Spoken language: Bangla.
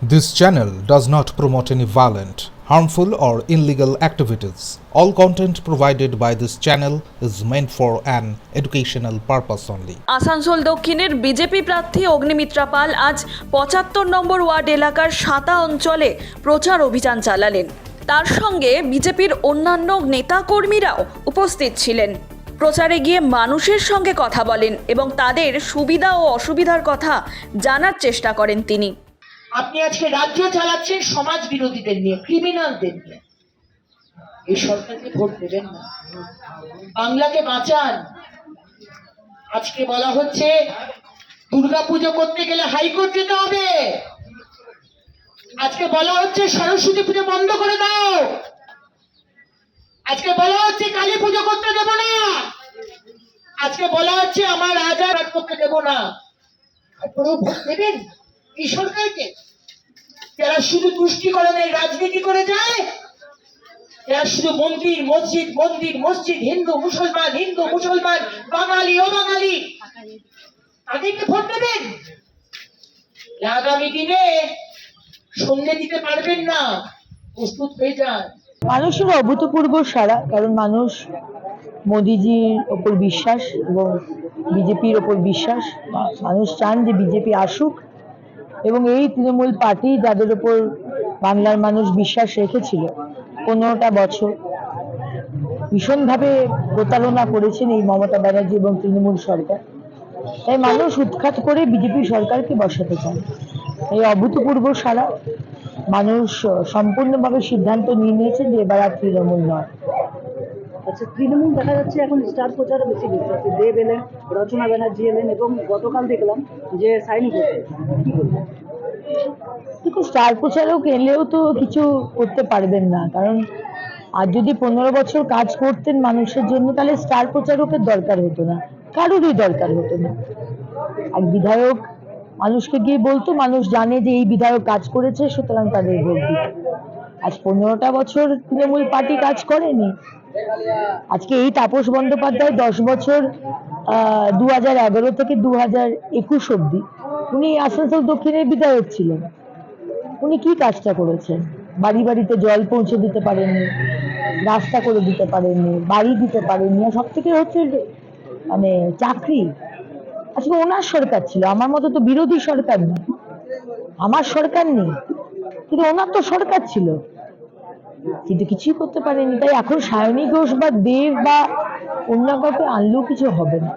This channel does not promote any violent, harmful, or illegal activities. All content provided by this channel is meant for an educational purpose only. Asansol দক্ষিণের বিজেপি প্রার্থী অগ্নিমিত্রা পাল আজ ৭৫ নম্বর ওয়ার্ড এলাকার সাতা অঞ্চলে প্রচার অভিযান চালালেন। তার সঙ্গে বিজেপির অন্যান্য নেতাকর্মীরাও উপস্থিত ছিলেন। প্রচারে গিয়ে মানুষের সঙ্গে কথা বলেন এবং তাদের সুবিধা ও অসুবিধার কথা জানার চেষ্টা করেন তিনি। আপনি আজকে রাজ্য চালাচ্ছেন সমাজ বিরোধীদের নিয়ে, ক্রিমিনালদের নিয়ে। এই সরকারকে ভোট দেবেন না, বাংলাকে বাঁচান। আজকে বলা হচ্ছে দুর্গাপুজো করতে গেলে হাইকোর্ট যেতে হবে। আজকে বলা হচ্ছে সরস্বতী পুজো বন্ধ করে দাও। আজকে বলা হচ্ছে কালী পুজো করতে দেব না। আজকে বলা হচ্ছে আমার রাজা রাজ করতে দেব না। তারপরেও ভোট দেবেন এই সরকারকে, যারা শুধু তুষ্টিকরণের রাজনীতি করে যায়, যারা শুধু মন্দির মসজিদ হিন্দু মুসলমান বাঙালি অবাঙালি, তাদেরকে ভোট দেবেন। আগামী দিনে সঙ্গে দিতে পারবেন না, প্রস্তুত হয়ে যান। মানুষের অভূতপূর্ব সাড়া, কারণ মানুষ মোদিজির ওপর বিশ্বাস এবং বিজেপির ওপর বিশ্বাস। মানুষ চান যে বিজেপি আসুক এবং এই তৃণমূল পার্টি যাদের ওপর বাংলার মানুষ বিশ্বাস রেখেছিল 15টা বছর, ভীষণভাবে প্রতারণা করেছেন এই মমতা ব্যানার্জি এবং তৃণমূল সরকার। তাই মানুষ উৎখাত করে বিজেপি সরকারকে বসাতে চান। এই অভূতপূর্ব সাড়া, মানুষ সম্পূর্ণভাবে সিদ্ধান্ত নিয়ে নিয়েছেন যে এবার আর তৃণমূল নয়। আচ্ছা, তৃণমূল দেখা যাচ্ছে এখন স্টার প্রচারও বেশি করছে। দেব এলেন, রচনা ব্যানার্জি এলেন এবং গতকাল দেখলাম যে সাইনি করছে। কি বলবেন? কিন্তু স্টার প্রচারক এলেও তো কিছু করতে পারবেন না, কারণ আর যদি 15 বছর কাজ করতেন মানুষের জন্য, তাহলে স্টার প্রচারকের দরকার হতো না, কারোরই দরকার হতো না। আর বিধায়ক মানুষকে গিয়ে বলতো, মানুষ জানে যে এই বিধায়ক কাজ করেছে, সুতরাং তাদের ভোট দিত। আজ 15টা বছর তৃণমূল পার্টি কাজ করেনি। আজকে এই তাপস বন্দ্যোপাধ্যায় 10 বছর 2011 থেকে 2021 অব্দি উনি আসানসোল দক্ষিণের বিধায়ক ছিলেন। উনি কি কাজটা করেছেন? বাড়ি বাড়িতে জল পৌঁছে দিতে পারেননি, রাস্তা করে দিতে পারেননি, বাড়ি দিতে পারেননি, সব থেকে হচ্ছে মানে চাকরি। আজকে ওনার সরকার ছিল, আমার মতো তো বিরোধী সরকার নেই, আমার সরকার নেই, কিন্তু ওনার তো সরকার ছিল, কিন্তু কিছুই করতে পারেনি। তাই এখন সায়নী ঘোষ বা দেব বা অন্য কাউকে আনলেও কিছু হবে না।